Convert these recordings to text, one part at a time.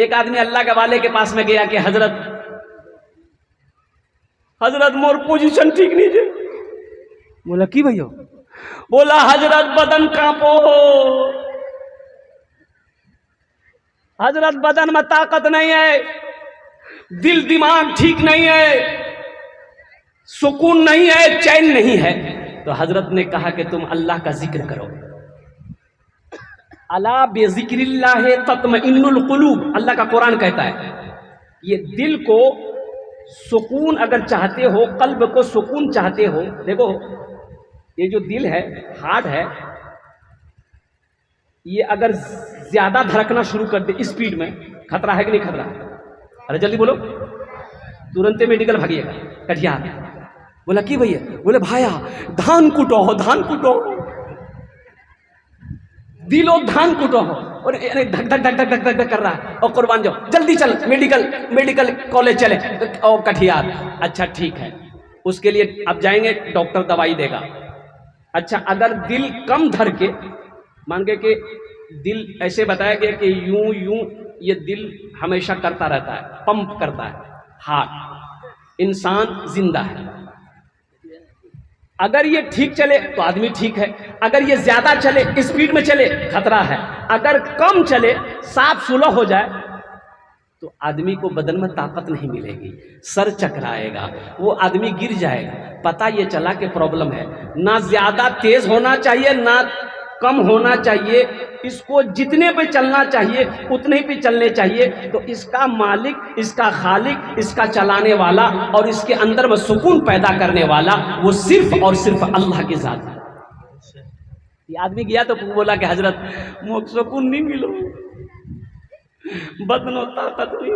एक आदमी अल्लाह के वाले के पास में गया कि हजरत मोर पोजीशन ठीक नहीं है। बोला की भैया? बोला हजरत बदन कांपो, हजरत बदन में ताकत नहीं है, दिल दिमाग ठीक नहीं है, सुकून नहीं है, चैन नहीं है। तो हजरत ने कहा कि तुम अल्लाह का जिक्र करो। अला बेज़िक्रिल्लाह तत्मइन्नुल कुलूब, अल्लाह का कुरान कहता है। ये दिल को सुकून अगर चाहते हो, कल्ब को सुकून चाहते हो, देखो ये जो दिल है, हार्ट है, ये अगर ज्यादा धड़कना शुरू कर दे स्पीड में, खतरा है कि नहीं खतरा? अरे जल्दी बोलो, तुरंत मेडिकल भागिएगा। कटिहार बोला कि भैया? बोले भाया धान कुटो हो, धान कुटो, दिलो धान कुटो हो, और धक धक धक धक धक धक कर रहा है, और कुर्बान जाओ, जल्दी चल मेडिकल कॉलेज चले और कटिहार। अच्छा ठीक है, उसके लिए अब जाएंगे, डॉक्टर दवाई देगा। अच्छा अगर दिल कम धर के, मान के कि दिल ऐसे बताया गया कि यूं यूं ये दिल हमेशा करता रहता है, पंप करता है, हार्ट, इंसान जिंदा है। अगर ये ठीक चले तो आदमी ठीक है, अगर ये ज्यादा चले, स्पीड में चले, खतरा है। अगर कम चले, साफ सुलह हो जाए, तो आदमी को बदन में ताकत नहीं मिलेगी, सर चकराएगा, वो आदमी गिर जाएगा। पता ये चला कि प्रॉब्लम है, ना ज्यादा तेज होना चाहिए ना कम होना चाहिए, इसको जितने पे चलना चाहिए उतने पे चलने चाहिए। तो इसका मालिक, इसका खालिक, इसका चलाने वाला और इसके अंदर में सुकून पैदा करने वाला वो सिर्फ और सिर्फ अल्लाह की जात है। ये आदमी गया तो बोला कि हजरत मुझे सुकून नहीं मिलो, बदनो ताकत नहीं।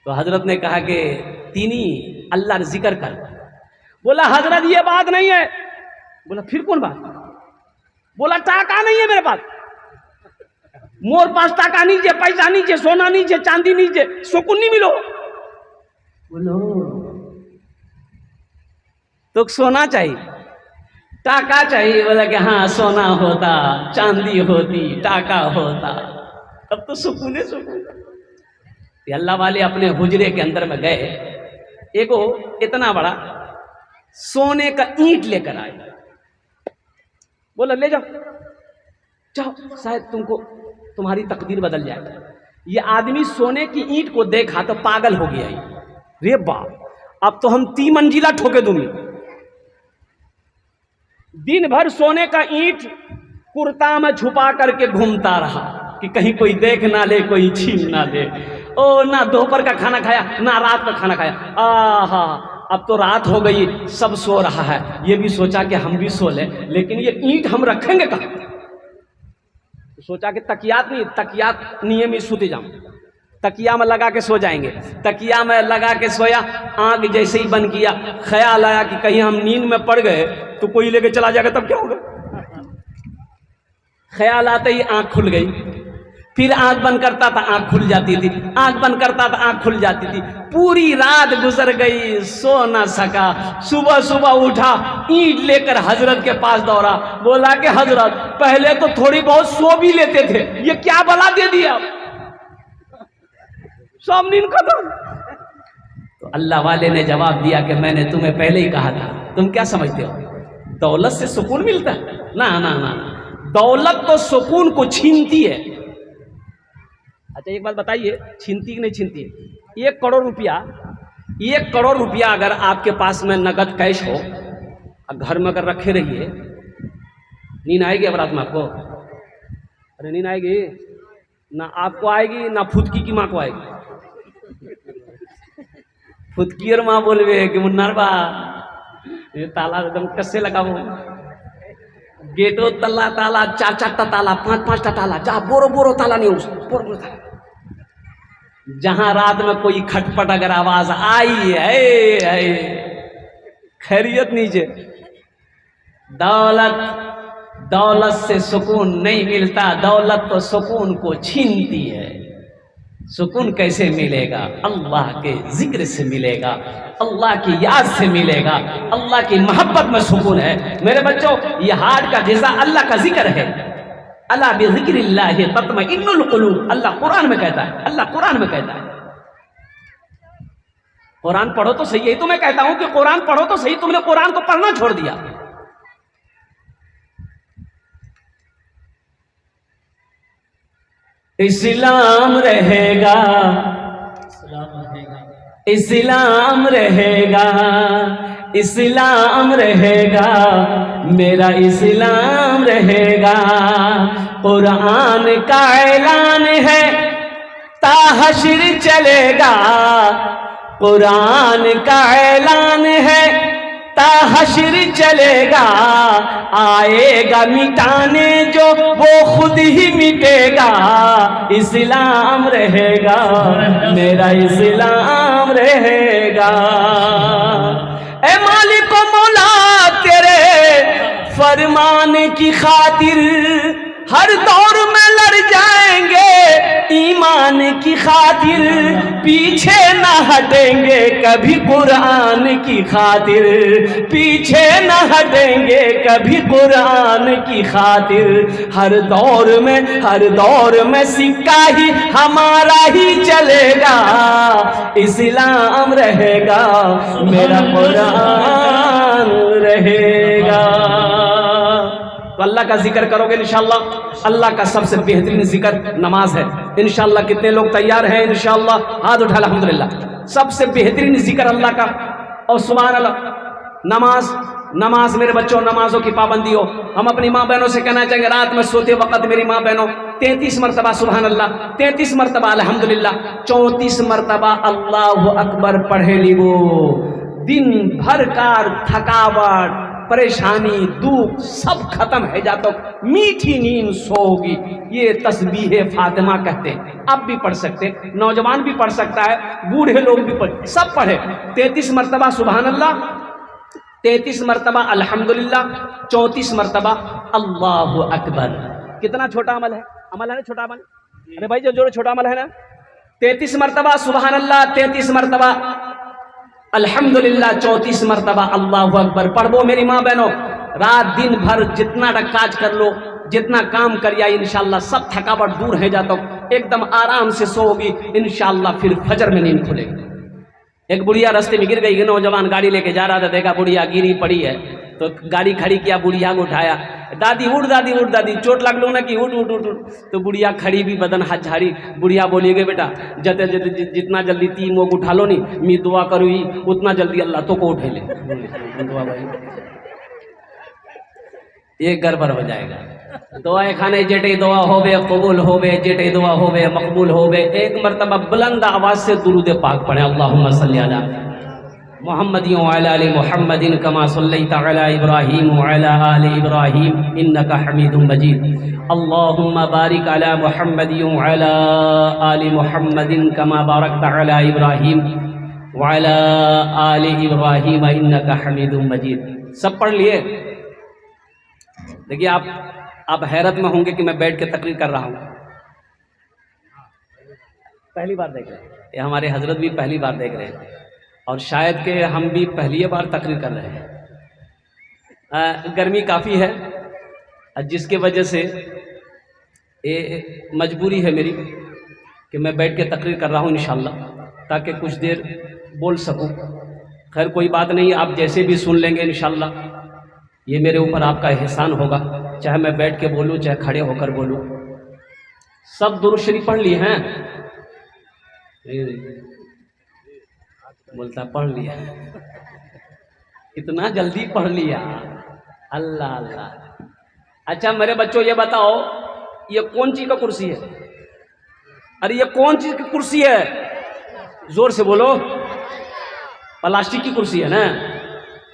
तो हजरत ने कहा कि तीनी अल्लाह जिक्र कर। बोला हजरत ये बात नहीं है। बोला फिर कौन बात? बोला टाका नहीं है मेरे पास, मोर पास टाका नहीं है, पैसा नहीं है, सोना नहीं है, चांदी नहीं है, सुकून नहीं मिलो। बोलो तो सोना चाहिए, टाका चाहिए। बोला कि हाँ सोना होता, चांदी होती, टाका होता, तब तो सुकून है सुकून। अल्लाह वाले अपने हुजरे के अंदर में गए, एगो इतना बड़ा सोने का ईंट लेकर आए। बोला ले जाओ, जाओ, शायद तुमको तुम्हारी तकदीर बदल जाए। ये आदमी सोने की ईंट को देखा तो पागल हो गया। रे बाप, अब तो हम 3 मंजिला ठोके दूंगी। दिन भर सोने का ईंट कुर्ता में छुपा करके घूमता रहा कि कहीं कोई देख ना ले, कोई छीन ना ले। ओ ना दोपहर का खाना खाया ना रात का खाना खाया। आहा, अब तो रात हो गई, सब सो रहा है। ये भी सोचा कि हम भी सो लें, लेकिन ये ईंट हम रखेंगे कहाँ? तो सोचा कि तकियात नहीं, तकियात नियम ही सूते जाऊं, तकिया में लगा के सो जाएंगे। तकिया में लगा के सोया, आंख जैसे ही बंद किया, ख्याल आया कि कहीं हम नींद में पड़ गए तो कोई लेके चला जाएगा, तब क्या होगा? ख्याल आते ही आंख खुल गई, फिर आंख बंद करता था आंख खुल जाती थी, आंख बंद करता था आंख खुल जाती थी। पूरी रात गुजर गई, सो ना सका। सुबह सुबह उठा, ईंट लेकर हजरत के पास दौड़ा। बोला कि हजरत पहले तो थोड़ी बहुत सो भी लेते थे, ये क्या बला दे दिया, सब नींद खत्म। तो अल्लाह वाले ने जवाब दिया कि मैंने तुम्हें पहले ही कहा था। तुम क्या समझते हो दौलत से सुकून मिलता है? ना ना ना, दौलत तो सुकून को छीनती है। अच्छा एक बात बताइए, छीनती कि नहीं छीनती है? 1 करोड़ रुपया, 1 करोड़ रुपया अगर आपके पास में नगद कैश हो, घर में अगर रखे रहिए, नींद आएगी अब रात में आपको? अरे नींद आएगी ना, आपको आएगी ना फुदकी की माँ को आएगी। फुदकी और माँ बोलवे कि मुन्नार बा ये ताला एकदम कैसे लगाओ, गेटो तल्ला ताला, 4-4 ताला, 5-5 ताला, जा बोरो बोरो ताला नहीं, बोरो बोरो ताला। जहां रात में कोई खटपट अगर आवाज आई है, खैरियत नीचे। दौलत से सुकून नहीं मिलता, दौलत तो सुकून को छीनती है। सुकून कैसे मिलेगा? अल्लाह के जिक्र से मिलेगा, अल्लाह की याद से मिलेगा, अल्लाह की मोहब्बत में सुकून है। मेरे बच्चों, ये हार्ट का ग़िज़ा अल्लाह का जिक्र है। अला बिज़िक्रिल्लाहि तत्मइन्नुल क़ुलूब, अल्लाह कुरान में कहता है, अल्लाह कुरान में कहता है। कुरान पढ़ो तो सही, यही तो मैं कहता हूं कि कुरान पढ़ो तो सही, तुमने कुरान को पढ़ना छोड़ दिया। इस्लाम रहेगा, इस्लाम रहेगा, इस्लाम रहेगा, मेरा इस्लाम रहेगा। कुरान का ऐलान है ता हश्र चलेगा, कुरान का ऐलान है ता हश्र चलेगा। आएगा मिटाने जो वो खुद ही मिटेगा। इस्लाम रहेगा, मेरा इस्लाम रहेगा। ए मालिक मौला तेरे फरमान की खातिर हर दौर में लड़ जाएंगे, ईमान की खातिर पीछे न हटेंगे कभी, कुरान की खातिर पीछे न हटेंगे कभी, कुरान की खातिर। हर दौर में सिक्का ही हमारा ही चलेगा। इस्लाम रहेगा, मेरा कुरान रहेगा। तो अल्लाह का जिक्र करोगे इंशाअल्लाह। अल्लाह का सबसे बेहतरीन जिक्र नमाज है इंशाअल्लाह। कितने लोग तैयार हैं इंशाअल्लाह? हाथ उठा अल्हम्दुलिल्लाह। सबसे बेहतरीन जिक्र अल्लाह का। और सुभान अल्लाह। नमाज मेरे बच्चों, नमाजों की पाबंदी हो। हम अपनी माँ बहनों से कहना चाहेंगे, रात में सोते वक्त मेरी माँ बहनों 33 मरतबा सुभान अल्लाह, 33 मरतबा अल्हम्दुलिल्लाह, 34 मरतबा अल्लाहु अकबर पढ़े लीवो। दिन भर का थकावट, परेशानी, दुख सब खत्म है जातो, मीठी नींद सोगी। ये तस्बीह फातिमा कहते हैं। आप भी पढ़ सकते, नौजवान भी पढ़ सकता है, बूढ़े लोग भी पढ़, सब पढ़े। 33 मरतबा सुभान अल्लाह, 33 मरतबा अल्हम्दुलिल्लाह, 34 मरतबा अल्लाहु अकबर। कितना छोटा अमल है? अमल है ना छोटा अमल? अरे भाई जो छोटा अमल है ना। 33 मरतबा सुभान अल्लाह, 33 मरतबा अल्हम्दुलिल्लाह, 34 मरतबा अल्लाहु अकबर पढ़ो मेरी माँ बहनों। रात दिन भर जितना काज कर लो, जितना काम करिया, इंशाअल्लाह सब थकावट दूर है जाता, एकदम आराम से सोओगी इंशाअल्लाह। फिर फजर में नींद खुलेगी। एक बुढ़िया रास्ते में गिर गई, नौजवान गाड़ी लेके जा रहा था, देखा बुढ़िया गिरी पड़ी है, तो गाड़ी खड़ी किया, बुढ़िया को उठाया, दादी उठ, दादी उठ, दादी चोट लग लो ना कि उठ उठ उठ उठ। तो बुढ़िया खड़ी भी, बदन हाथ झाड़ी। बुढ़िया बोली गई, बेटा जितना जल्दी 3 मोग उठा लो नी, मैं दुआ करूँ उतना जल्दी अल्लाह तो को उठे ले। दुआ भाई ये गड़बड़ हो जाएगा। दुआए खाने जेटे दुआ होवे कबूल होवे, जेटे दुआ होवे मकबूल होवे। एक मरतबा बुलंद आवाज से दुरूद पाक पढ़े, अल्लाहुम्मा सल्ली अला मुहम्मदिन व अला आलि मुहम्मदिन कमा सल्लैता अला इब्राहीम व अला आलि इब्राहीम इन्नका हमीदुम मजीद। अल्लाहुम्मा बारिक अला मुहम्मदिन व अला आलि मुहम्मदिन कमा बारकता अला इब्राहीम व अला आलि इब्राहीम इन्नका हमीदुम मजीद। सब पढ़ लिए? देखिए आप हैरत में होंगे कि मैं बैठ के तकरीर कर रहा हूँ। पहली बार देख रहे हैं, ये हमारे हजरत भी पहली बार देख रहे हैं, और शायद के हम भी पहली बार तकरीर कर रहे हैं। गर्मी काफ़ी है, जिसके वजह से ये मजबूरी है मेरी कि मैं बैठ के तकरीर कर रहा हूँ इंशाअल्लाह, ताकि कुछ देर बोल सकूँ। खैर कोई बात नहीं, आप जैसे भी सुन लेंगे इंशाअल्लाह, ये मेरे ऊपर आपका एहसान होगा। चाहे मैं बैठ के बोलूँ, चाहे खड़े होकर बोलूँ। सब दुरूद शरीफ पढ़ लिए हैं? बोलता पढ़ लिया, इतना जल्दी पढ़ लिया, अल्लाह अल्लाह। अच्छा मेरे बच्चों ये बताओ, ये कौन चीज का कुर्सी है? अरे ये कौन चीज की कुर्सी है? जोर से बोलो। प्लास्टिक की कुर्सी है ना?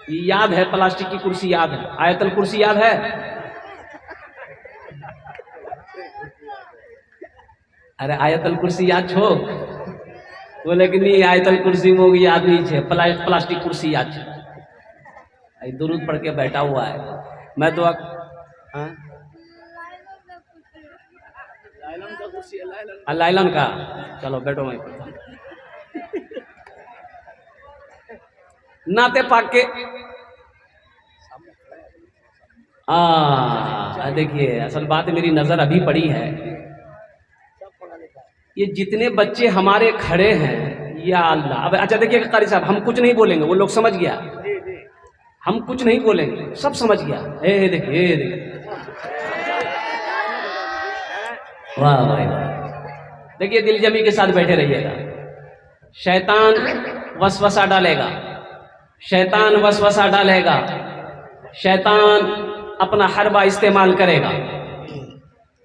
ये याद है, प्लास्टिक की कुर्सी याद है। आयतल कुर्सी याद है? अरे आयतल कुर्सी याद छो? बोले कि नहीं आयतल कुर्सी मोग याद नहीं है, प्लास्टिक कुर्सी याद है। दुरूद पढ़ के बैठा हुआ है। मैं तो लाइलन का, चलो बैठो मैं पढ़ता हूँ। नाते पाक के देखिए असल बात मेरी नज़र अभी पड़ी है, ये जितने बच्चे हमारे खड़े हैं, या अल्लाह। अब अच्छा देखिए कारी साहब, हम कुछ नहीं बोलेंगे, वो लोग समझ गया, हम कुछ नहीं बोलेंगे, सब समझ गया। देखिए वाह भाई वाह। देखिए दिलजमी के साथ बैठे रहिएगा। शैतान वसवसा डालेगा, शैतान वसवसा डालेगा, शैतान अपना हरबा इस्तेमाल करेगा,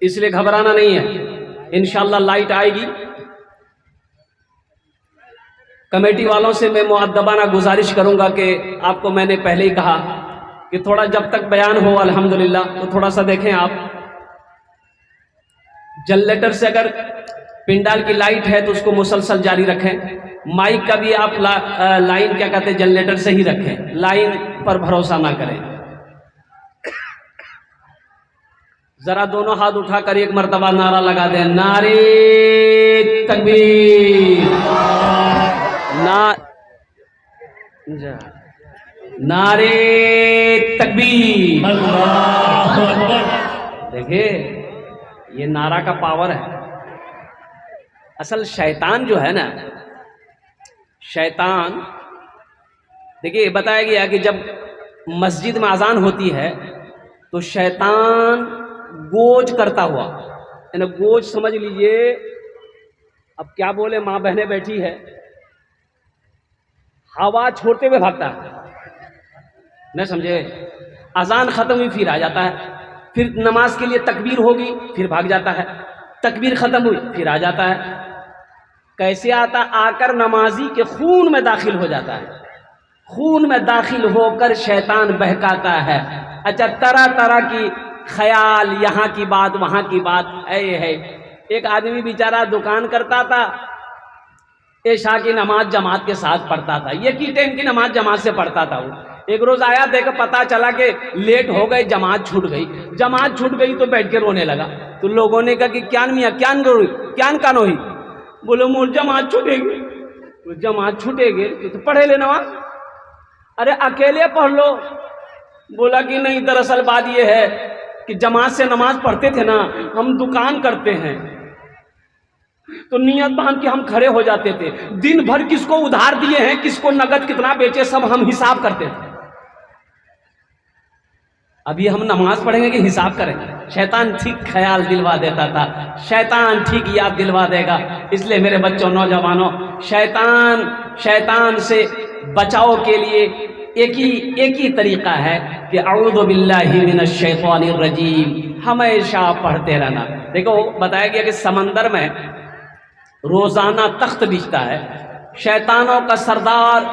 इसलिए घबराना नहीं है। इंशाअल्लाह लाइट आएगी। कमेटी वालों से मैं मुअद्दबाना गुजारिश करूंगा कि आपको मैंने पहले ही कहा कि थोड़ा जब तक बयान हो अल्हम्दुलिल्लाह तो थोड़ा सा देखें आप। जनरेटर से अगर पिंडाल की लाइट है तो उसको मुसलसल जारी रखें। माइक का भी आप लाइन क्या कहते हैं जनरेटर से ही रखें, लाइन पर भरोसा ना करें। जरा दोनों हाथ उठाकर एक मर्तबा नारा लगा दें, नारे तकबीर, नारे तकबीर। देखिए ये नारा का पावर है। असल शैतान जो है ना, शैतान देखिए बताया गया कि जब मस्जिद में अजान होती है तो शैतान गोज करता हुआ, यानी गोज समझ लीजिए, अब क्या बोले, माँ बहनें बैठी है, हवा छोड़ते हुए भागता है, नहीं समझे। अजान खत्म हुई फिर आ जाता है, फिर नमाज के लिए तकबीर होगी फिर भाग जाता है, तकबीर खत्म हुई फिर आ जाता है। कैसे आता? आकर नमाजी के खून में दाखिल हो जाता है, खून में दाखिल होकर शैतान बहकाता है। अच्छा तरह तरह की ख्याल, यहाँ की बात वहाँ की बात है। एक आदमी बेचारा दुकान करता था, ऐशा की नमाज जमात के साथ पढ़ता था, ये की टाइम की नमाज जमात से पढ़ता था। वो एक रोज आया, देखा पता चला कि लेट हो गए, जमात छूट गई। जमात छूट गई तो बैठ के रोने लगा। तो लोगों ने कहा कि क्या मियाँ क्यान रोई, क्यान कान होई? बोलो मोर जमात छूटेगी। तो जमात छूटेगी तो पढ़े ले नमाज। अरे अकेले पढ़ लो। बोला कि नहीं, दरअसल बात यह है कि जमात से नमाज पढ़ते थे ना, हम दुकान करते हैं तो नियत बांध के हम खड़े हो जाते थे, दिन भर किसको उधार दिए हैं, किसको नगद कितना बेचे, सब हम हिसाब करते थे। अभी हम नमाज पढ़ेंगे कि हिसाब करेंगे? शैतान ठीक ख्याल दिलवा देता था, शैतान ठीक याद दिलवा देगा। इसलिए मेरे बच्चों, नौजवानों, शैतान से बचाव के लिए एक ही तरीका है कि अऊज़ु बिल्लाहि मिनश शैतानिर रजीम, हमेशा पढ़ते रहना। देखो बताया गया कि समंदर में रोजाना तख्त बिछता है, शैतानों का सरदार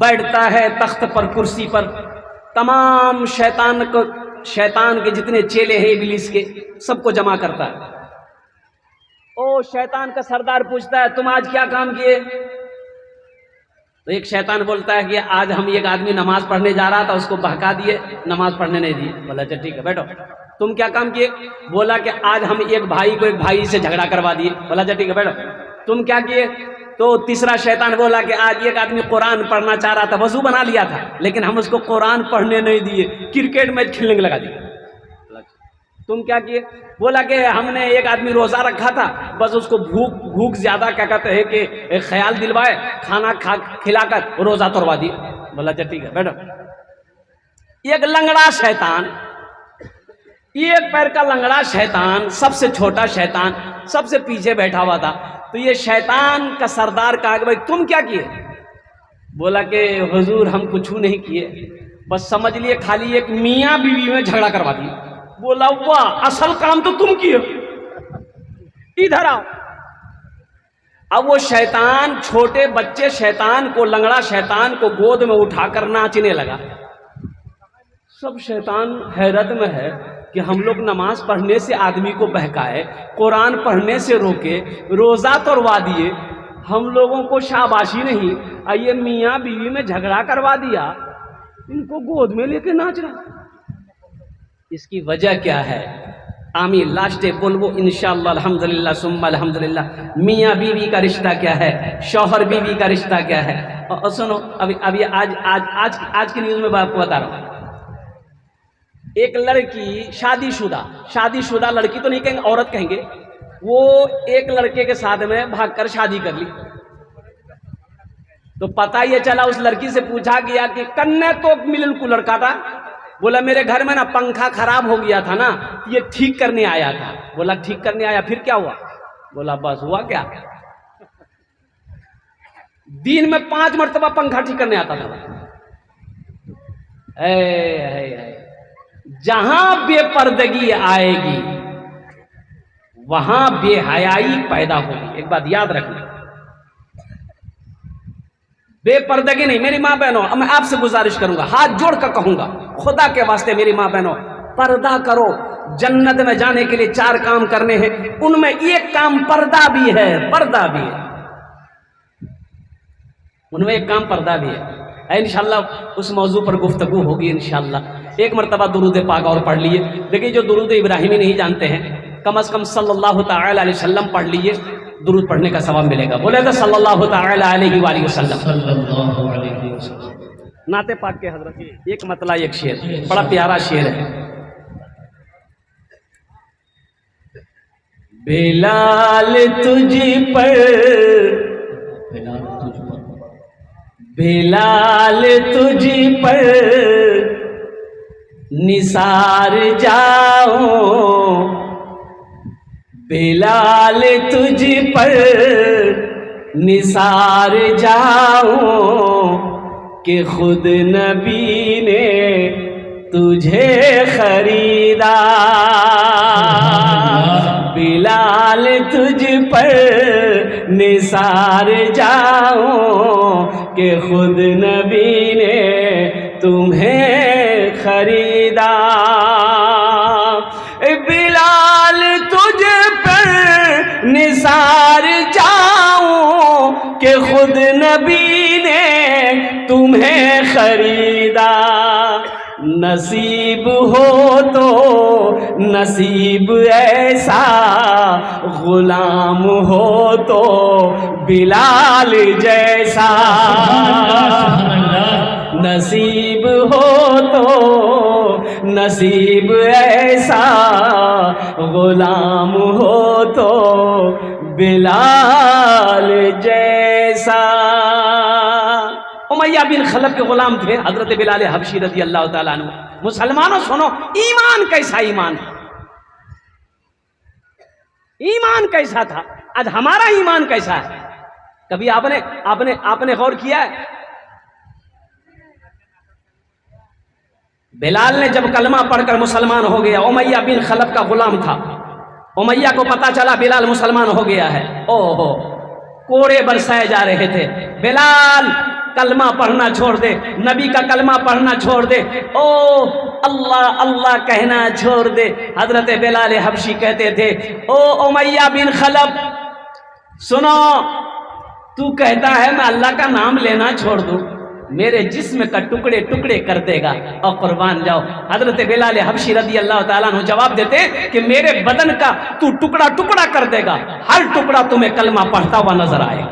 बैठता है तख्त पर, कुर्सी पर, तमाम शैतान के जितने चेले हैं इब्लीस के, सबको जमा करता है। ओ शैतान का सरदार पूछता है, तुम आज क्या काम किए? तो एक शैतान बोलता है कि आज हम एक आदमी नमाज पढ़ने जा रहा था, उसको बहका दिए, नमाज पढ़ने नहीं दिए। बोला अच्छा ठीक है बैठो। तुम क्या काम किए? बोला कि आज हम एक भाई से झगड़ा करवा दिए। बोला अच्छा ठीक है बैठो। तुम क्या किए? तो तीसरा शैतान बोला कि आज एक आदमी कुरान पढ़ना चाह रहा था, वजू बना लिया था, लेकिन हम उसको कुरान पढ़ने नहीं दिए, क्रिकेट मैच खेलने लगा दिया। तुम क्या किए? बोला कि हमने एक आदमी रोजा रखा था, बस उसको भूख ज्यादा क्या कहते हैं कि ख्याल दिलवाए, खाना खिलाकर रोजा तोड़वा दिए। बोला अच्छा ठीक है बैठो। एक लंगड़ा शैतान, एक पैर का लंगड़ा शैतान, सबसे छोटा शैतान, सबसे पीछे बैठा हुआ था। तो ये शैतान का सरदार कहा कि भाई तुम क्या किए? बोला कि हुजूर हम कुछ नहीं किए, बस समझ लिए खाली एक मियाँ बीवी में झगड़ा करवा दिया। बोला वाह, असल काम तो तुम किए, इधर आओ। अब वो शैतान, छोटे बच्चे शैतान को, लंगड़ा शैतान को गोद में उठाकर नाचने लगा। सब शैतान हैरत में है कि हम लोग नमाज पढ़ने से आदमी को बहकाए, कुरान पढ़ने से रोके, रोजा तोड़वा दिए, हम लोगों को शाबाशी नहीं, ये मियाँ बीवी में झगड़ा करवा दिया, इनको गोद में लेके नाच रहा। इसकी वजह क्या है? आमीन, लास्ट बोलबो इंशाअल्लाह, अल्हम्दुलिल्लाह सुम्मा अल्हम्दुलिल्लाह। मियाँ बीवी का रिश्ता क्या है, शौहर बीवी का रिश्ता क्या है? और सुनो, अभी आज की न्यूज़ में आपको बता रहा हूँ। एक लड़की शादीशुदा लड़की तो नहीं कहेंगे, औरत कहेंगे, वो एक लड़के के साथ में भागकर शादी कर ली। तो पता ये चला, उस लड़की से पूछा गया कि कन्ने तो मिलन को लड़का था। बोला मेरे घर में ना पंखा खराब हो गया था ना, ये ठीक करने आया था। बोला ठीक करने आया, फिर क्या हुआ? बोला बस हुआ क्या, दिन में 5 मरतबा पंखा ठीक करने आता था। जहां बेपर्दगी आएगी वहां बेहयाई पैदा होगी। एक बात याद रखना, बेपर्दगी नहीं। मेरी माँ बहनों, मैं आपसे गुजारिश करूंगा, हाथ जोड़कर कहूंगा, खुदा के वास्ते मेरी माँ बहनों, पर्दा करो। जन्नत में जाने के लिए 4 काम करने हैं, उनमें एक काम पर्दा भी है, पर्दा भी है, उनमें एक काम पर्दा भी है। इंशाअल्लाह उस मौजू पर गुफ्तगू होगी इंशाअल्लाह। एक मरतबा दुरूद पाक और पढ़ लिए। देखिए जो दुरूद इब्राहिमी नहीं जानते हैं, कम से कम सल्लल्लाहु तआला अलैहि वसल्लम पढ़ लीजिए, दुरूद पढ़ने का सवाब मिलेगा। बोले तो सल्लल्लाहु तआला अलैहि वसल्लम। नाते पाक के हजरत एक मतला एक शेर, बड़ा प्यारा शेर है। बिलाल तुझ पर, बिलाल तुझ पर निसार जाओ, बिलाल तुझ पर निसार जाओ, कि खुद नबी ने तुझे खरीदा। बिलाल तुझ पर निसार जाओ, कि खुद नबी ने तुम्हें खरीदा। बिलाल तुझ पर निसार जाओ, कि खुद नबी ने तुम्हें खरीदा। नसीब हो तो नसीब ऐसा, गुलाम हो तो बिलाल जैसा। नसीब हो तो नसीब ऐसा, गुलाम हो तो बिलाल जैसा। उमैया बिन खलफ के गुलाम थे हजरत बिलाल हबशी रजी अल्लाह ताला अन्हु। मुसलमानों सुनो, ईमान कैसा ईमान था, ईमान कैसा था। आज हमारा ईमान कैसा है? कभी आपने आपने आपने गौर किया है? बिलाल ने जब कलमा पढ़कर मुसलमान हो गया, उमैया बिन खलफ का गुलाम था, उमैया को पता चला बिलाल मुसलमान हो गया है। ओहो, कोड़े बरसाए जा रहे थे, बिलाल कलमा पढ़ना छोड़ दे, नबी का कलमा पढ़ना छोड़ दे, ओ अल्लाह अल्लाह कहना छोड़ दे। हजरत बिलाल हबशी कहते थे, ओ उमैया बिन खलफ सुनो, तू कहता है मैं अल्लाह का नाम लेना छोड़ दूं, मेरे जिस्म का टुकड़े टुकड़े कर देगा और कुर्बान जाओ। हजरत बिलाल हबशी रदी अल्लाह ताला अन्हु जवाब देते कि मेरे बदन का तू टुकड़ा टुकड़ा कर देगा, हर टुकड़ा तुम्हें कलमा पढ़ता हुआ नजर आएगा।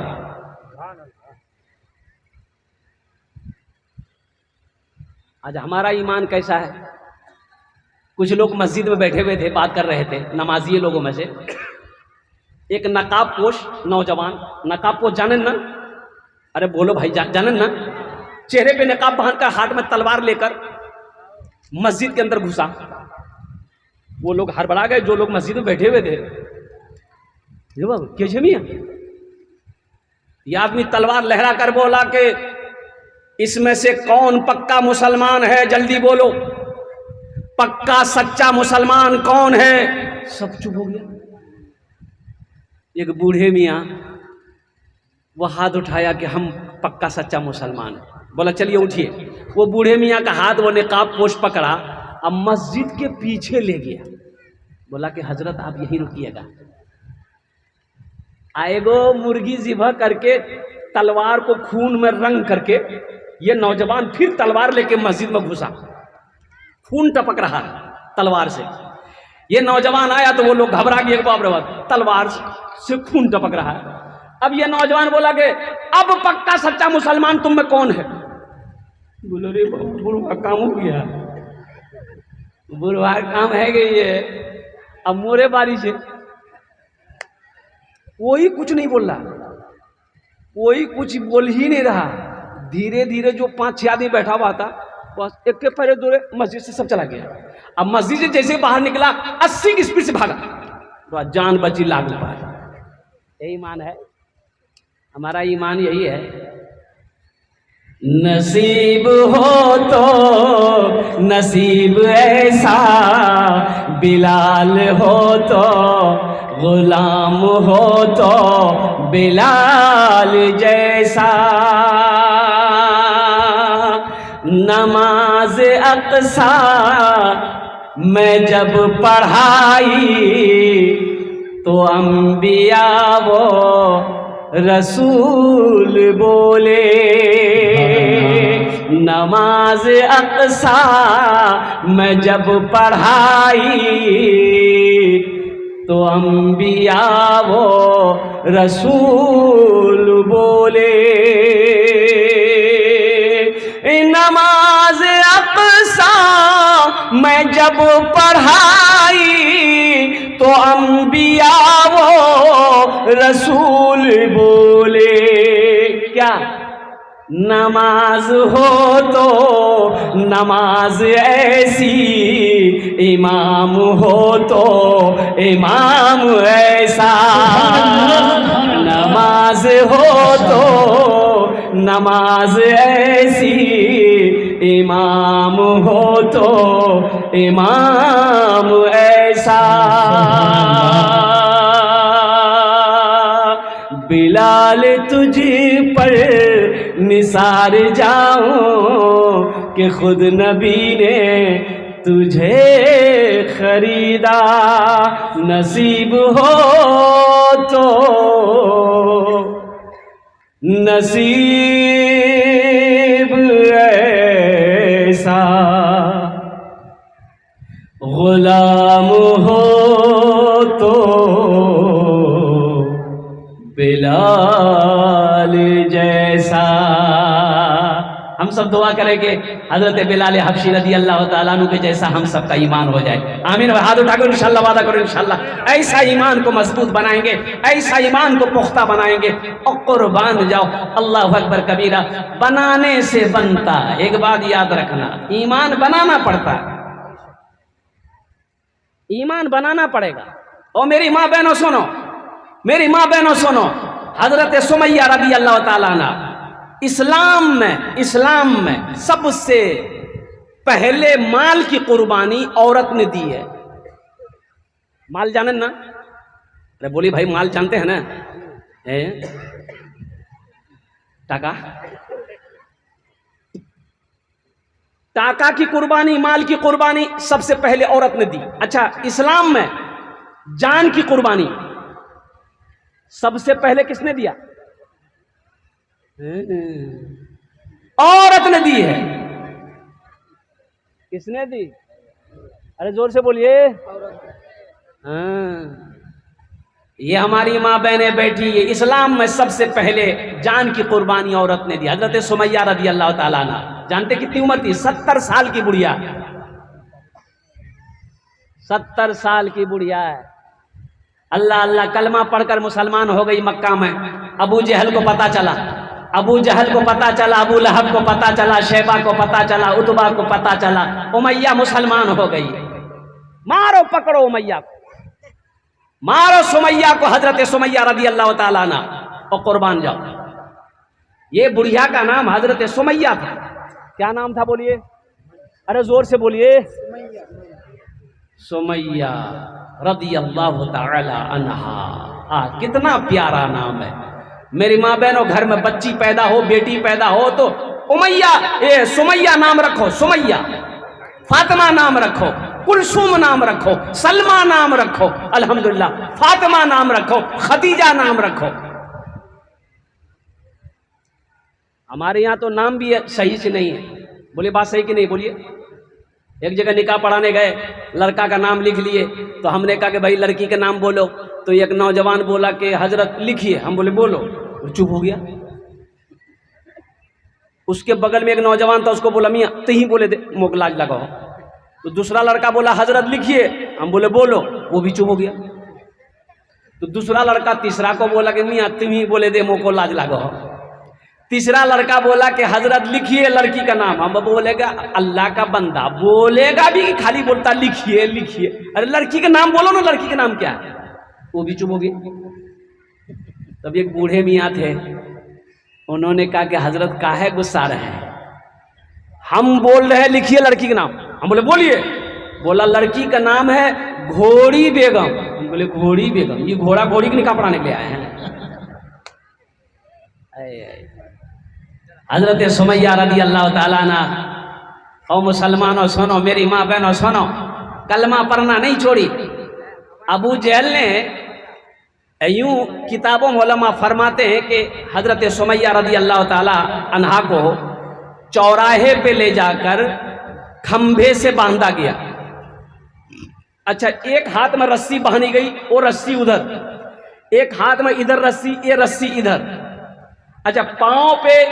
आज हमारा ईमान कैसा है? कुछ लोग मस्जिद में बैठे हुए थे, बात कर रहे थे, नमाजी लोगों में से एक नकाब पोश नौजवान, नकाब पोश जानन ना? अरे बोलो भाई, जानन ना? चेहरे पे नकाब बांधकर हाथ में तलवार लेकर मस्जिद के अंदर घुसा। वो लोग हड़बड़ा गए जो लोग मस्जिद में बैठे हुए थे। कैसे मियां? ये आदमी तलवार लहरा कर बोला कि इसमें से कौन पक्का मुसलमान है, जल्दी बोलो, पक्का सच्चा मुसलमान कौन है? सब चुप हो गया। एक बूढ़े मियां वो हाथ उठाया कि हम पक्का सच्चा मुसलमान है। बोला चलिए उठिए। वो बूढ़े मियाँ का हाथ वो निकाब पोश पकड़ा, अब मस्जिद के पीछे ले गया। बोला कि हजरत आप यहीं रुकिएगा। आएगो मुर्गी ज़िबह करके तलवार को खून में रंग करके ये नौजवान फिर तलवार लेके मस्जिद में घुसा। खून टपक रहा तलवार से। ये नौजवान आया तो वो लोग घबरा गए, बाप रे बाप, तलवार से खून टपक रहा है। अब ये नौजवान बोला कि अब पक्का सच्चा मुसलमान तुम में कौन है? बोलो रे बुरा काम हो गया। बुढ़वा काम है कि ये अब मोरे बारी से कोई कुछ नहीं बोल रहा, कोई कुछ बोल ही नहीं रहा। धीरे धीरे जो 5-6 आदमी बैठा हुआ था बस एक के पैरे दूरे मस्जिद से सब चला गया। अब मस्जिद से जैसे बाहर निकला 80 की स्पीड से भागा, तो जान बची लाख रुपए। यही ईमान है, हमारा ईमान यही है। नसीब हो तो नसीब ऐसा, बिलाल हो तो गुलाम हो तो बिलाल जैसा। नमाज अक़सा मैं जब पढ़ाई तो अंबिया वो रसूल बोले। नमाज अक़सा मैं जब पढ़ाई तो अंबिया वो रसूल बोले। नमाज अक़सा मैं जब पढ़ाई तो अंबिया वो रसूल बोले। क्या नमाज हो तो नमाज ऐसी, इमाम हो तो इमाम ऐसा। नमाज हो तो नमाज ऐसी, इमाम हो तो इमाम ऐसा। बिलाल तुझ पर निसार जाऊं कि खुद नबी ने तुझे खरीदा। नसीब हो तो नसीब ऐसा, गुलाम हो तो बिलाल जैसा। हम सब दुआ करेंगे हजरत बिलाल हबशी रज़ी अल्लाह ताला अन्हु के जैसा हम सब का ईमान हो जाए। आमीन। हाथ उठाकर इंशाल्लाह वादा करो, इंशाल्लाह ऐसा ईमान को मजबूत बनाएंगे, ऐसा ईमान को पुख्ता बनाएंगे और कुर्बान जाओ। अल्लाह अकबर कबीरा। बनाने से बनता, एक बात याद रखना, ईमान बनाना पड़ता, ईमान बनाना पड़ेगा। और मेरी माँ बहनों सुनो, मेरी माँ बहनों सुनो, हजरत सुमैया रज़ी अल्लाह ताला अन्हा इस्लाम में सबसे पहले माल की कुर्बानी औरत ने दी है। माल जाने ना? अरे बोली भाई माल जानते हैं ना? टाका, टाका की कुर्बानी, माल की कुर्बानी सबसे पहले औरत ने दी। अच्छा, इस्लाम में जान की कुर्बानी सबसे पहले किसने दिया? औरत ने दी है। किसने दी? अरे जोर से बोलिए। हाँ, ये हमारी माँ बहनें बैठी है। इस्लाम में सबसे पहले जान की कुर्बानी औरत ने दी। हजरत सुमैया रज़ी अल्लाह ताला अन्हा, जानते कितनी उम्र थी? 70 साल की बुढ़िया, 70 साल की बुढ़िया है। अल्लाह अल्लाह कलमा पढ़कर मुसलमान हो गई मक्का में। अबू जहल को पता चला, अबू जहल को पता चला, अबू लहब को पता चला, शैबा को पता चला, उतबा को पता चला, उमैया मुसलमान हो गई। मारो पकड़ो उमैया को, मारो सुमैया को, हजरत सुमैया रज़ी अल्लाह ताला अन्हा, और कुर्बान जाओ। ये बुढ़िया का नाम हजरत सुमैया था। क्या नाम था बोलिए? अरे जोर से बोलिए। सुमैया रज़ी अल्लाह ताला अन्हा। कितना प्यारा नाम है। मेरी माँ बहनों, घर में बच्ची पैदा हो, बेटी पैदा हो तो उमैया, ये सुमैया नाम रखो, सुमैया। फातिमा नाम रखो, कुलसूम नाम रखो, सलमा नाम रखो, अल्हम्दुलिल्लाह, फातिमा नाम रखो, खदीजा नाम रखो। हमारे यहाँ तो नाम भी सही से नहीं है। बोले बात सही कि नहीं? बोलिए। एक जगह निकाह पढ़ाने गए, लड़का का नाम लिख लिए, तो हमने कहा कि भाई लड़की का नाम बोलो। तो एक नौजवान बोला कि हजरत लिखिए। हम बोले बोलो, चुप हो गया। उसके बगल में एक नौजवान था, उसको बोला मियाँ तो ही बोले दे, मोक लाज लगाओ। तो दूसरा लड़का बोला हजरत लिखिए, हम बोले बोलो, वो भी चुप हो गया। तो दूसरा लड़का तीसरा को बोला कि मियाँ तुम ही बोले दे, मोको लाज लागो। तीसरा लड़का बोला कि हजरत लिखिए लड़की का नाम। हम बोलेगा अल्लाह का बंदा बोलेगा भी कि खाली बोलता लिखिए लिखिए, अरे लड़की का नाम बोलो ना, लड़की का नाम क्या है? वो भी चुप हो गया। तब एक बूढ़े मियाँ थे, उन्होंने कहा कि हजरत काहे गुस्सा रहे हैं, हम बोल रहे हैं लिखिए लड़की का नाम। हम बोले बोलिए। बोला लड़की का नाम है घोड़ी बेगम। हम बोले घोड़ी बेगम, ये घोड़ा घोड़ी के निकाह पढ़ाने के लिए आए हैं। हजरत सुमैया रदी अल्लाह ताला अन्हा, और मुसलमानों सुनो, मेरी माँ बहनों सुनो, कलमा पढ़ना नहीं छोड़ी। अबू जहल ने यूं किताबों में उलमा फरमाते हैं कि हजरत सुमैया रदी अल्लाह ताला अन्हा को चौराहे पे ले जाकर खंभे से बांधा गया। अच्छा, एक हाथ में रस्सी बांधी गई, वो रस्सी उधर, एक हाथ में इधर रस्सी, ये रस्सी इधर। अच्छा, पांव पे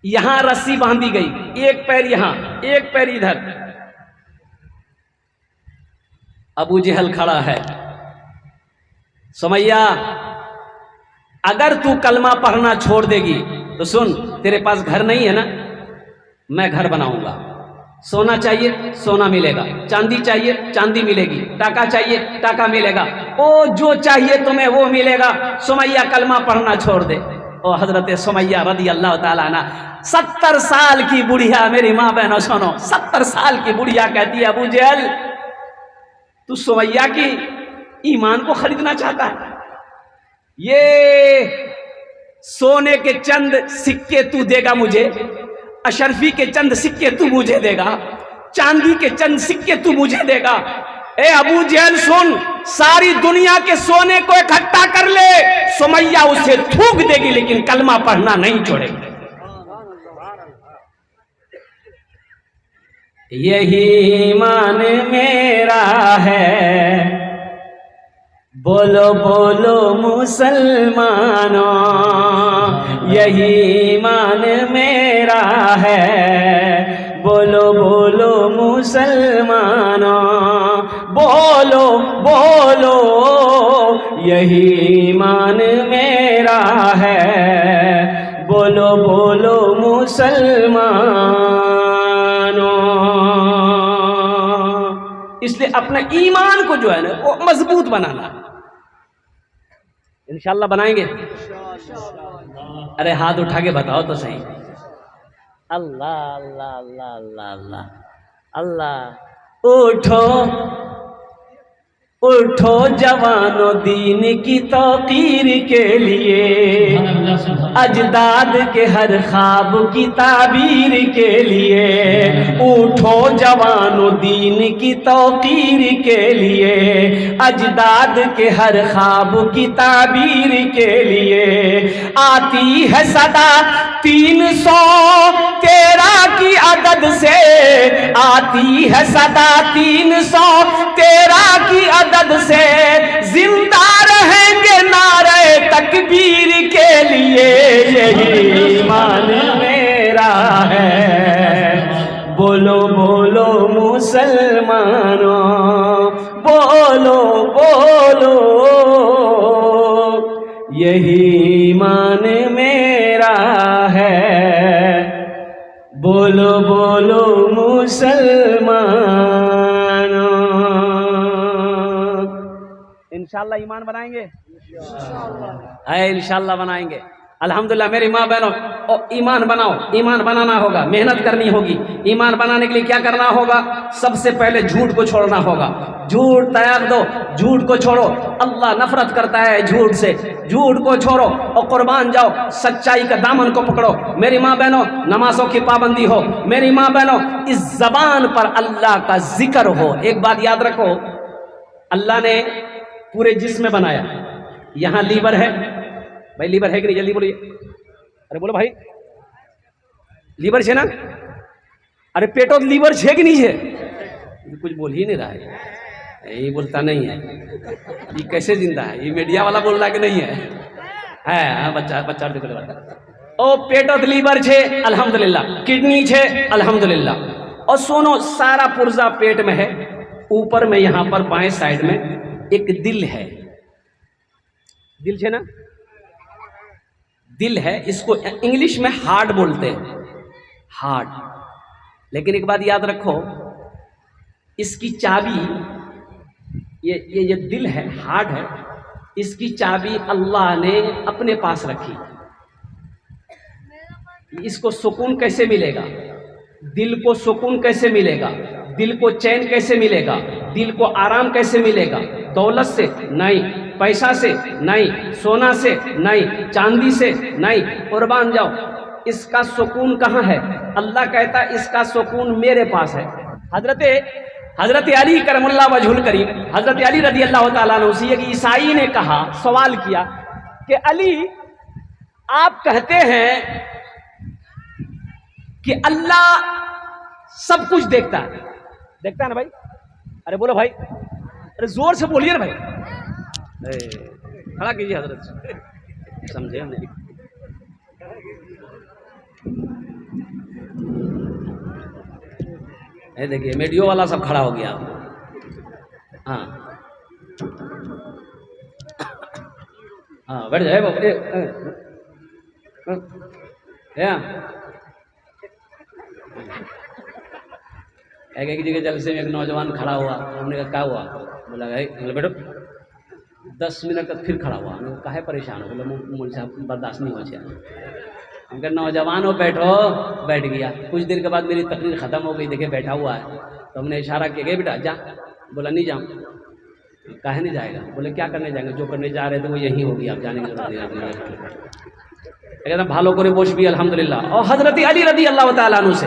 यहां रस्सी बांधी गई, एक पैर यहां, एक पैर इधर। अबू जहल खड़ा है, सुमैया अगर तू कलमा पढ़ना छोड़ देगी तो सुन, तेरे पास घर नहीं है ना, मैं घर बनाऊंगा। सोना चाहिए सोना मिलेगा, चांदी चाहिए चांदी मिलेगी, टाका चाहिए टाका मिलेगा, ओ जो चाहिए तुम्हें वो मिलेगा। सुमैया कलमा पढ़ना छोड़ दे। और हजरत सुमैया रदी अल्लाह ताला अन्हा 70 साल की बुढ़िया, मेरी माँ बहनों सुनो, 70 साल की बुढ़िया कहती है अबू जहल तू सुमैया की ईमान को खरीदना चाहता है? ये सोने के चंद सिक्के तू देगा मुझे, अशरफी के चंद सिक्के तू मुझे देगा, चांदी के चंद सिक्के तू मुझे देगा। ए अबू जहल सुन, सारी दुनिया के सोने को इकट्ठा कर ले, सुमैया उसे थूक देगी लेकिन कलमा पढ़ना नहीं छोड़ेगी। यही ईमान मेरा है, बोलो बोलो मुसलमानों, यही ईमान मेरा है, बोलो बोलो मुसलमानों, बोलो बोलो यही ईमान मेरा है, बोलो बोलो मुसलमानों। इसलिए अपने ईमान को जो है ना वो मजबूत बनाना। इंशाल्लाह बनाएंगे। अरे हाथ उठा के बताओ तो सही। अल्लाह अल्लाह अल्लाह अल्लाह अल्लाह अल्लाह। उठो उठो जवानों दीन की तौकीर के लिए, अजदाद के हर ख्वाब की ताबीर के लिए। उठो जवानों दीन की तौकीर के लिए, अजदाद के हर ख्वाब की ताबीर के लिए। आती है सदा 313 की अदद से, आती है सदा 313 की अदद से, जिंदा रहेंगे नारे तकबीर के लिए। यही ईमान मेरा है, बोलो बोलो मुसलमानों, बोलो बोलो यही ईमान मेरा है, बोलो बोलो मुसलमानों। इंशाल्लाह ईमान बनाएंगे, इंशाल्लाह बनाएंगे। अल्हम्दुलिल्लाह मेरी माँ बहनों, और ईमान बनाओ। ईमान बनाना होगा, मेहनत करनी होगी। ईमान बनाने के लिए क्या करना होगा? सबसे पहले झूठ को छोड़ना होगा। झूठ त्याग दो, झूठ को छोड़ो। अल्लाह नफरत करता है झूठ से। झूठ को छोड़ो और कुर्बान जाओ, सच्चाई का दामन को पकड़ो। मेरी माँ बहनों, नमाजों की पाबंदी हो। मेरी माँ बहनों, इस जबान पर अल्लाह का जिक्र हो। एक बात याद रखो, अल्लाह ने पूरे जिस्म में बनाया। यहाँ लीवर है, भाई लीवर है कि नहीं? जल्दी बोलिए। अरे बोलो भाई, लीवर है ना? अरे पेटो लीवर है कि नहीं है? कुछ बोल ही नहीं रहा है, ये बोलता नहीं है। ये कैसे जिंदा है? ये मीडिया वाला बोल रहा है कि नहीं है? है बच्चा बच्चा देखो। ओ पेटो लीवर छे अल्हम्दुलिल्लाह, किडनी छे अल्हम्दुलिल्लाह, और सुनो, सारा पुर्जा पेट में है, ऊपर में यहां पर बाएं साइड में एक दिल है, दिल है ना, दिल है, इसको इंग्लिश में हार्ट बोलते हैं, हार्ट। लेकिन एक बात याद रखो, इसकी चाबी, ये दिल है, हार्ट है, इसकी चाबी अल्लाह ने अपने पास रखी। इसको सुकून कैसे मिलेगा, दिल को सुकून कैसे मिलेगा, दिल को चैन कैसे मिलेगा, दिल को आराम कैसे मिलेगा? दौलत से नहीं, पैसा से नहीं, सोना से नहीं, चांदी से नहीं, कुर्बान जाओ। इसका सुकून कहाँ है? अल्लाह कहता है इसका सुकून मेरे पास है। हजरत अली करमुल्लाह वजहुल करीम, हजरत अली रदी अल्लाह ताला अन्हु से एक ईसाई ने कहा, सवाल किया कि अली, आप कहते हैं कि अल्लाह सब कुछ देखता है, देखता है ना भाई? अरे बोलो भाई, अरे जोर से बोलिए ना भाई, खड़ा कीजिए हजरत, समझे हमने। ये देखिए मीडियो वाला सब खड़ा हो गया। हाँ हाँ, बैठ जाए बाबू। एक जगह जलसे में एक नौजवान खड़ा हुआ, हमने कहा क्या हुआ? बोला बेटो 10 मिनट तक फिर खड़ा हुआ। हमने कहा काहे परेशान हो? बोला मुझे बर्दाश्त नहीं हो। हम कहा नौजवान हो, बैठो। बैठ गया। कुछ देर के बाद मेरी तकरीर ख़त्म हो गई, देखे बैठा हुआ है, तो हमने इशारा किया गया बेटा जा। बोला नहीं जाऊँ। काहे नहीं जाएगा? बोले क्या करने जाएंगे? जो करने जा रहे थे वो यही होगी, आप जाने की जरूरत नहीं। एकदम भालो करे बोश भी अल्हम्दुलिल्लाह। और हजरत अली रदी अल्लाह ताला अन्हु से,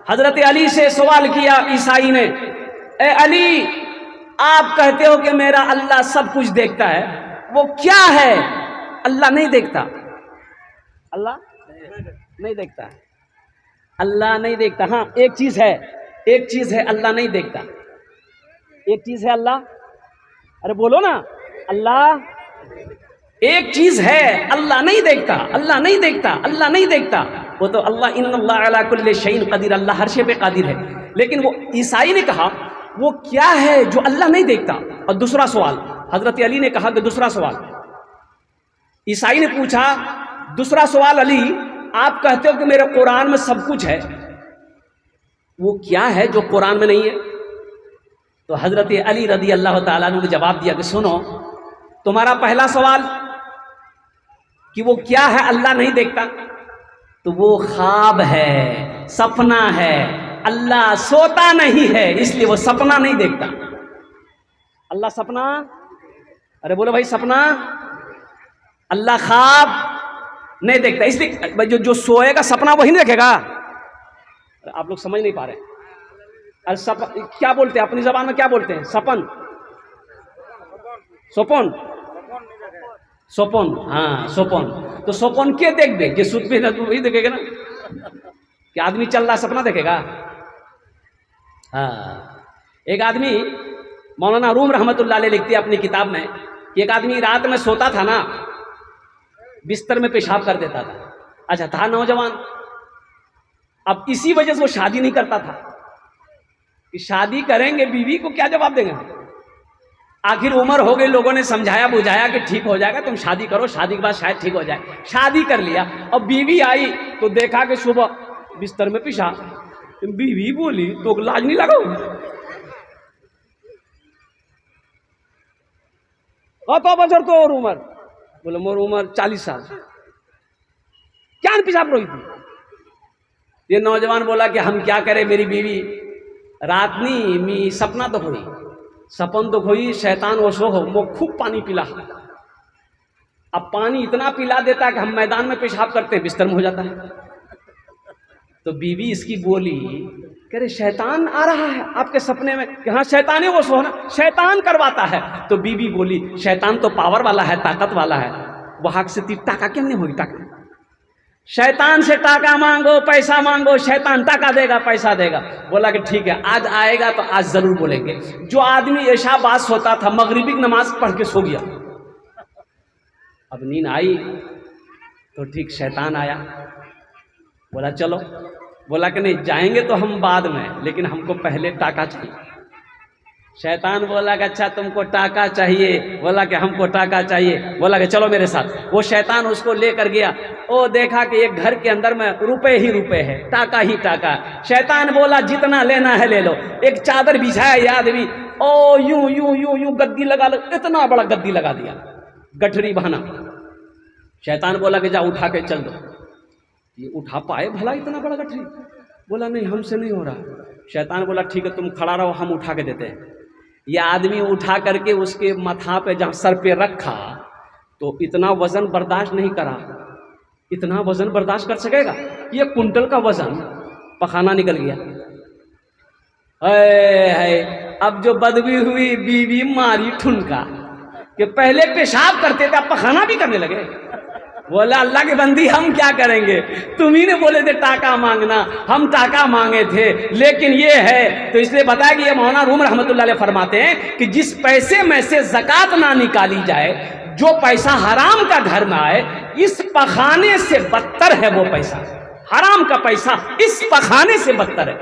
हजरत अली से सवाल किया ईसाई ने, ए अली, आप कहते हो कि मेरा अल्लाह सब कुछ देखता है, वो क्या है? अल्लाह नहीं देखता, अल्लाह नहीं देखता, अल्लाह नहीं देखता। हाँ एक चीज है, एक चीज है अल्लाह नहीं देखता, एक चीज है अल्लाह, अरे बोलो ना, अल्लाह एक चीज है, अल्लाह नहीं देखता, अल्लाह नहीं देखता, अल्लाह नहीं देखता। वो तो अल्लाह इन्नल्लाह अला कुल्ली शैइन कदीर, अल्लाह हर शे पे कादिर है। लेकिन वो ईसाई ने कहा वो क्या है जो अल्लाह नहीं देखता? और दूसरा सवाल हजरत अली ने कहा कि दूसरा सवाल, ईसाई ने पूछा दूसरा सवाल, अली आप कहते हो कि मेरे कुरान में सब कुछ है, वो क्या है जो कुरान में नहीं है? तो हजरत अली रदी अल्लाह ताला ने जवाब दिया कि सुनो, तुम्हारा पहला सवाल कि वो क्या है अल्लाह नहीं देखता, तो वो ख्वाब है, सपना है। अल्लाह सोता नहीं है, इसलिए वो सपना नहीं देखता। अल्लाह सपना, अरे बोलो भाई सपना, अल्लाह ख्वाब नहीं देखता, इसलिए जो सोएगा सपना वही नहीं देखेगा। आप लोग समझ नहीं पा रहे। अरे क्या बोलते हैं अपनी जबान में, क्या बोलते हैं? सपन, सोपन, सोपन, हाँ सोपन। तो सोपन के देख दे, जो सुत पे वही देखेगा ना। क्या आदमी चल रहा सपना देखेगा? हाँ, एक आदमी मौलाना रूम रहमतुल्लाह अलैह लिखते हैं अपनी किताब में कि एक आदमी रात में सोता था ना, बिस्तर में पेशाब कर देता था। अच्छा था नौजवान, अब इसी वजह से वो शादी नहीं करता था कि शादी करेंगे बीवी को क्या जवाब देंगे। आखिर उम्र हो गई, लोगों ने समझाया बुझाया कि ठीक हो जाएगा, तुम शादी करो, शादी के बाद शायद ठीक हो जाए। शादी कर लिया, और बीवी आई तो देखा कि सुबह बिस्तर में पेशाब। बीवी बोली तो लाज नहीं लगा? तो बचर तो और उम्र, बोले मोर उम्र 40 साल, क्या पेशाब रोई थी? ये नौजवान बोला कि हम क्या करें, मेरी बीवी रात नहीं मी सपना तो हुई, सपन तो हुई, शैतान वो सो हो, वो खूब पानी पिला। अब पानी इतना पिला देता है कि हम मैदान में पेशाब करते हैं, बिस्तर में हो जाता है। तो बीवी इसकी बोली, कह रहे शैतान आ रहा है आपके सपने में? कि हाँ शैतान है वो सो ना, शैतान करवाता है। तो बीवी बोली शैतान तो पावर वाला है, ताकत वाला है, वहां से टाका क्यों नहीं होगी? टाका, शैतान से टाका मांगो, पैसा मांगो, शैतान टाका देगा, पैसा देगा। बोला कि ठीक है, आज आएगा तो आज जरूर बोलेंगे। जो आदमी ऐशा बात होता था, मगरिबी की नमाज पढ़ के सो गया। अब नींद आई तो ठीक शैतान आया, बोला चलो बोला कि नहीं, जाएंगे तो हम बाद में, लेकिन हमको पहले टाका चाहिए। शैतान बोला कि अच्छा तुमको टाका चाहिए, बोला कि हमको टाका चाहिए, बोला कि चलो मेरे साथ। वो शैतान उसको लेकर गया, वो देखा कि एक घर के अंदर में रुपए ही रुपए है, टाका ही टाका। शैतान बोला जितना लेना है ले लो। एक चादर बिछाया ये आदमी, ओ यूं यूं यूं यूं गद्दी लगा लो, इतना बड़ा गद्दी लगा दिया, गठरी बहाना। शैतान बोला कि जा उठा के चल दो। ये उठा पाए भला इतना बड़ा गठरी? बोला नहीं, हमसे नहीं हो रहा। शैतान बोला ठीक है तुम खड़ा रहो, हम उठा के देते हैं। यह आदमी उठा करके उसके माथा पे जहाँ सर पे रखा तो इतना वजन बर्दाश्त नहीं करा। इतना वजन बर्दाश्त कर सकेगा? ये कुंटल का वजन, पखाना निकल गया। है अब जो बदबू हुई बीवी मारी ठुनका कि पहले पेशाब करते थे अब पखाना भी करने लगे। बोला अल्लाह के बंदी हम क्या करेंगे, तुम ही ने बोले थे टाका मांगना, हम टाका मांगे थे, लेकिन ये है। तो इसलिए बताया कि ये मौलाना रूम रहमतुल्लाह अलैह फरमाते हैं कि जिस पैसे में से ज़कात ना निकाली जाए, जो पैसा हराम का घर में आए, इस पखाने से बदतर है वो पैसा। हराम का पैसा इस पखाने से बदतर है।